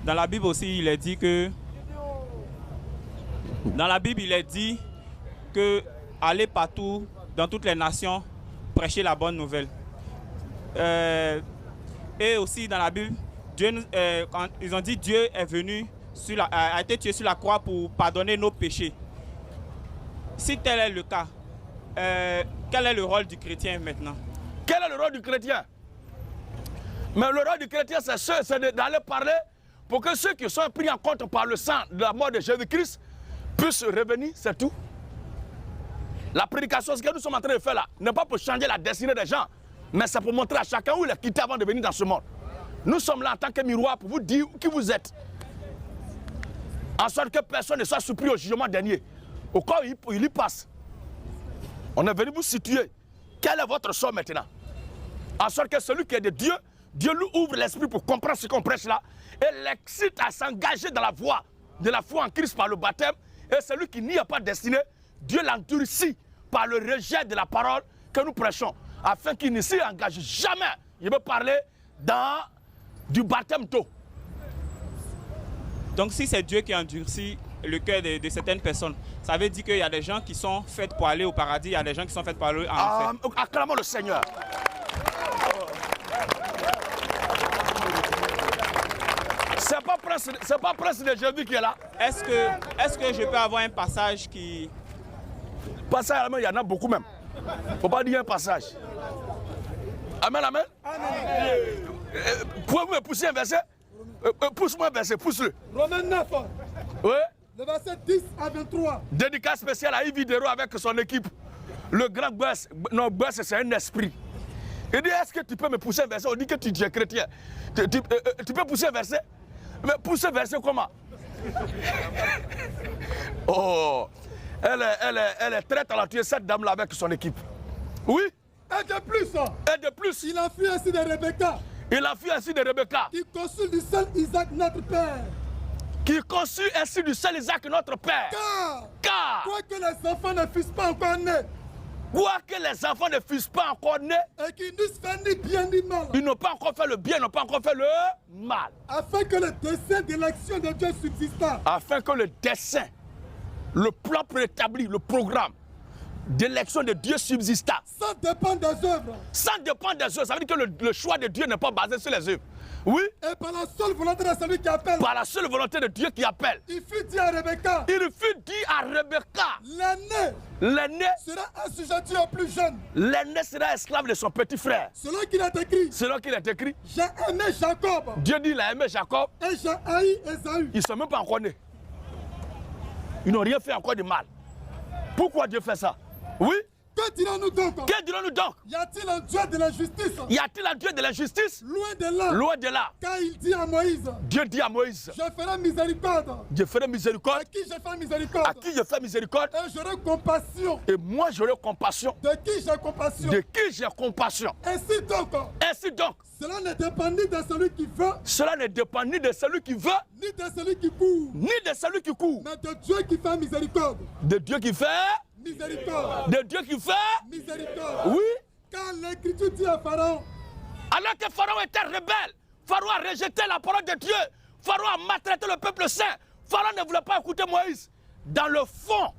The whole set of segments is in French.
Dans la Bible aussi, il est dit que... Dans la Bible, il est dit que aller partout, dans toutes les nations, prêcher la bonne nouvelle. Et aussi dans la Bible, quand ils ont dit Dieu est venu, a été tué sur la croix pour pardonner nos péchés. Si tel est le cas, quel est le rôle du chrétien maintenant? Quel est le rôle du chrétien? Mais le rôle du chrétien, c'est d'aller parler pour que ceux qui sont pris en compte par le sang de la mort de Jésus-Christ puissent revenir, c'est tout. La prédication, ce que nous sommes en train de faire là, n'est pas pour changer la destinée des gens, mais c'est pour montrer à chacun où il est quitté avant de venir dans ce monde. Nous sommes là en tant que miroir pour vous dire qui vous êtes. En sorte que personne ne soit surpris au jugement dernier. Au cas où il y passe. On est venu vous situer. Quel est votre sort maintenant? En sorte que celui qui est de Dieu, Dieu lui ouvre l'esprit pour comprendre ce qu'on prêche là et l'excite à s'engager dans la voie de la foi en Christ par le baptême. Et celui qui n'y a pas destiné, Dieu l'endurcit par le rejet de la parole que nous prêchons, afin qu'il ne s'y engage jamais. Il veut parler dans du baptême d'eau. Donc si c'est Dieu qui endurcit le cœur de certaines personnes, ça veut dire qu'il y a des gens qui sont faits pour aller au paradis, il y a des gens qui sont faits pour aller en enfer. Acclamons le Seigneur. C'est pas Prince de Jésus qui est là. Est-ce que je peux avoir un passage qui... Passage, il y en a beaucoup même. Faut pas dire un passage. Amen, amen. Pouvez-vous me pousser un verset? Pousse-moi un verset, pousse-le. Romains 9. Oui. Le verset 10 à 23. Dédicace spéciale à Yves Videro avec son équipe. Le grand boss. Non, boss, c'est un esprit. Il dit, est-ce que tu peux me pousser un verset? On dit que tu es chrétien. Tu peux pousser un verset? Mais pousser un verset comment? Oh, elle est très talentueuse, cette dame-là, avec son équipe. Oui? Et de plus, et de plus, il a fui ainsi de Rebecca. Il a fui ainsi de Rebecca. Qui conçut du seul Isaac, notre père. Qui conçut ainsi du seul Isaac, notre père. Car quoique les enfants ne fussent pas encore nés. Quoique les enfants ne fussent pas encore nés. Et qu'ils n'eussent fait ni bien ni mal. Ils n'ont pas encore fait le bien, ils n'ont pas encore fait le mal. Afin que le dessein de l'action de Dieu subsista. Afin que le dessein, le plan préétabli, le programme d'élection de Dieu subsista. Sans dépendre des œuvres. Sans dépendre des œuvres. Ça veut dire que le choix de Dieu n'est pas basé sur les œuvres. Oui. Et par la seule volonté de celui qui appelle. Par la seule volonté de Dieu qui appelle. Il fut dit à Rebecca. Il fut dit à Rebecca. L'aîné sera assujetti au plus jeune. L'aîné sera esclave de son petit frère. Selon qu'il est écrit. Selon qu'il est écrit. J'ai aimé Jacob. Dieu dit il a aimé Jacob. Et j'ai haï Ésaü. Ils ne sont même pas encore nés. Ils n'ont rien fait encore de mal. Pourquoi Dieu fait ça? Oui. Que dirons-nous donc? Que dirons-nous donc? Y a-t-il un Dieu de la justice? Y a-t-il un Dieu de la justice? Loin de là. Loin de là. Car il dit à Moïse. Dieu dit à Moïse. Je ferai miséricorde. Je ferai miséricorde. À qui je fais miséricorde? À qui je fais miséricorde? Et j'aurai compassion. Et moi j'aurai compassion. De qui j'ai compassion? De qui j'ai compassion. Ainsi donc. Ainsi donc. Cela ne dépend ni de celui qui veut. Cela ne dépend ni de celui qui veut. Ni de celui qui court. Ni de celui qui court. Mais de Dieu qui fait miséricorde. De Dieu qui fait miséricorde. De Dieu qui fait miséricorde. Oui. Car l'Écriture dit à Pharaon. Alors que Pharaon était rebelle, Pharaon a rejeté la parole de Dieu. Pharaon a maltraité le peuple saint. Pharaon ne voulait pas écouter Moïse. Dans le fond,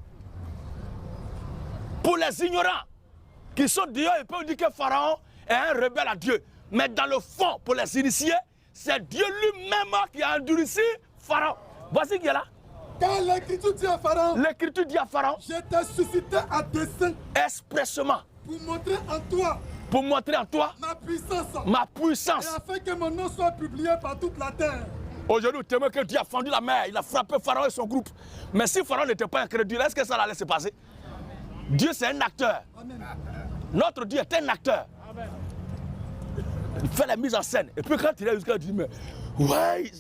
pour les ignorants qui sont dehors, ils peuvent dire que Pharaon est un rebelle à Dieu. Mais dans le fond, pour les initiés, c'est Dieu lui-même qui a endurci Pharaon. Voici qui est là. Car l'Écriture dit à Pharaon. L'Écriture dit à Pharaon. Je t'ai suscité à dessein. Expressement. Pour montrer en toi. Pour montrer en toi. Ma puissance. Ma puissance. Et afin que mon nom soit publié par toute la terre. Aujourd'hui, tu aimes que Dieu a fendu la mer. Il a frappé Pharaon et son groupe. Mais si Pharaon n'était pas incrédule, est-ce que ça allait se passer? Dieu, c'est un acteur. Amen. Notre Dieu est un acteur. Amen. Il fait la mise en scène. Et puis quand il est jusqu'à il dit, mais ouais.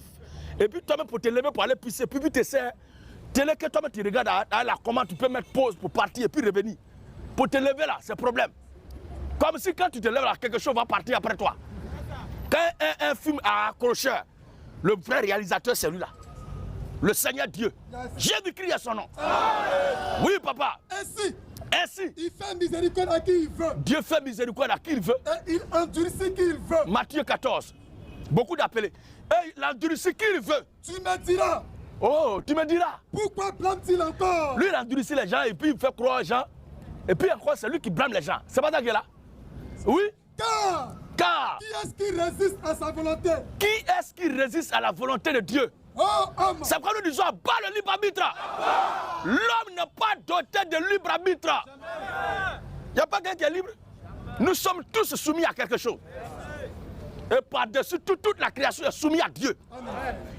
Et puis toi-même pour te lever pour aller pisser, puis tu essaies. Tu es là que toi-même tu regardes à la commande, tu peux mettre pause pour partir et puis revenir. Pour te lever là, c'est problème. Comme si quand tu te lèves là, quelque chose va partir après toi. Quand un film a accroché, le vrai réalisateur c'est lui là. Le Seigneur Dieu. Jésus-Christ est son nom. Amen. Oui papa. Ainsi, il fait miséricorde à qui il veut. Dieu fait miséricorde à qui il veut. Et il endurcit qui il veut. Matthieu 14. Beaucoup d'appelés. Et il a endurci qui il veut. Tu me diras, Oh, tu me diras. pourquoi blâme-t-il encore? Lui, il a endurci les gens et puis il fait croire aux gens. Et puis encore, c'est lui qui blâme les gens. C'est pas ça qu'il est là? Oui? Car Qui est-ce qui résiste à sa volonté? qui est-ce qui résiste à la volonté de Dieu? Oh homme, C'est pourquoi nous disons, bas le libre arbitre. L'homme n'est pas doté de libre arbitre. Il n'y a pas quelqu'un qui est libre. Nous sommes tous soumis à quelque chose. Et par-dessus tout, toute la création est soumise à Dieu.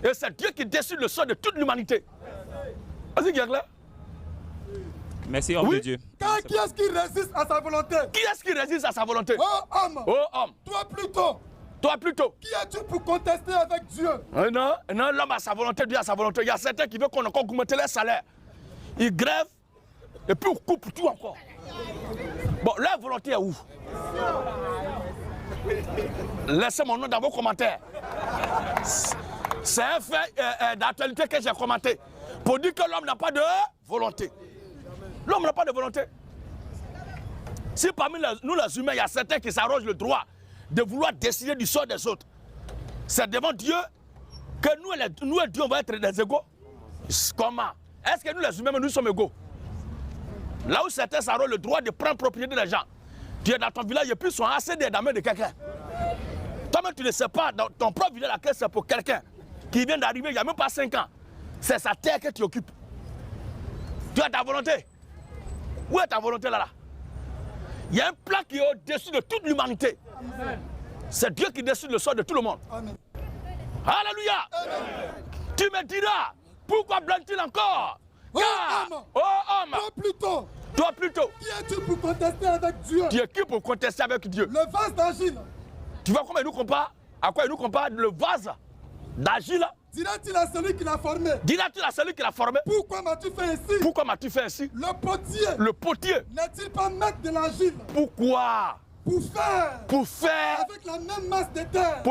Et c'est Dieu qui décide le sort de toute l'humanité. Vas-y, qui est là? Merci, homme Oui. de Dieu. car qui est-ce qui résiste à sa volonté? Qui est-ce qui résiste à sa volonté? Oh homme, Oh homme, toi plutôt, toi plutôt. qui es-tu pour contester avec Dieu? Non, non, l'homme a sa volonté, Dieu a sa volonté. Il y a certains qui veulent qu'on encore augmente les salaires. Ils grèvent et puis on coupe tout encore. Bon, leur volonté est où? Laissez mon nom dans vos commentaires. C'est un fait d'actualité que j'ai commenté pour dire que l'homme n'a pas de volonté. L'homme n'a pas de volonté. Si parmi nous les humains, il y a certains qui s'arrogent le droit de vouloir décider du sort des autres, c'est devant Dieu que nous et Dieu on va être des égaux. Comment? Est-ce que nous les humains, nous sommes égaux? Là où certains s'arrogent le droit de prendre propriété des gens, tu es dans ton village et puis ils sont assez dans la main de quelqu'un. Toi-même, tu ne sais pas, dans ton propre village, laquelle c'est pour quelqu'un qui vient d'arriver il n'y a même pas 5 ans. C'est sa terre que tu occupes. Tu as ta volonté. Où est ta volonté là? Il y a un plan qui est au-dessus de toute l'humanité. C'est Dieu qui décide le sort de tout le monde. Amen. Alléluia. Tu me diras, pourquoi blâme-t-il encore? Car, oh homme, toi plutôt, Qui es-tu pour contester avec Dieu? tu es qui pour contester avec Dieu? Le vase d'argile, Tu vois comment il nous compare? À quoi il nous compare? Le vase d'Agile. dira-t-il à celui qui l'a formé? Diras-tu à celui qui l'a formé? Pourquoi m'as-tu fait ainsi? Pourquoi m'as-tu fait ainsi? Le potier Le potier. n'est-il pas maître de l'argile Pourquoi? pour faire Pour faire avec la même masse de terre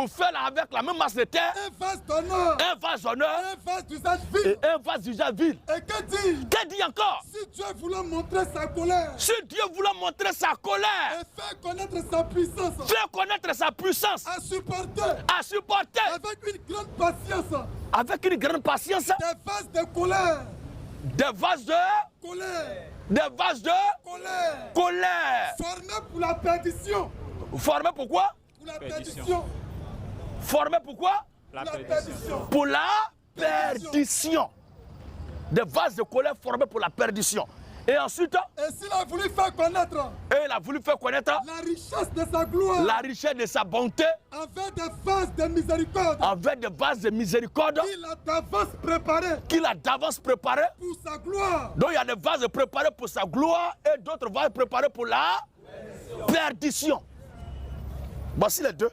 avec la même masse de terre un vase d'honneur, un vase d'honneur un vase d'usage vil? et un vase d'usage vil. Et que dit? Que dit encore? Si Dieu voulait montrer sa colère Si Dieu voulait montrer sa colère, et faire connaître sa puissance, faire connaître sa puissance, à supporter à supporter avec une grande patience avec une grande patience des vases de colère, des vases de colère formés pour la perdition. formés pourquoi? Pour la Perdition. perdition. Formés pourquoi? La Pour la perdition. perdition. Pour la perdition. Des vases de colère formés pour la perdition. Et ensuite, Et s'il a voulu faire connaître il a voulu faire connaître la richesse de sa gloire la richesse de sa bonté avec des vases de miséricorde avec des vases de miséricorde qu'il a d'avance préparé pour sa gloire. pour sa gloire. Donc il y a des vases préparés pour sa gloire et d'autres vases préparés pour la perdition. Voici les deux.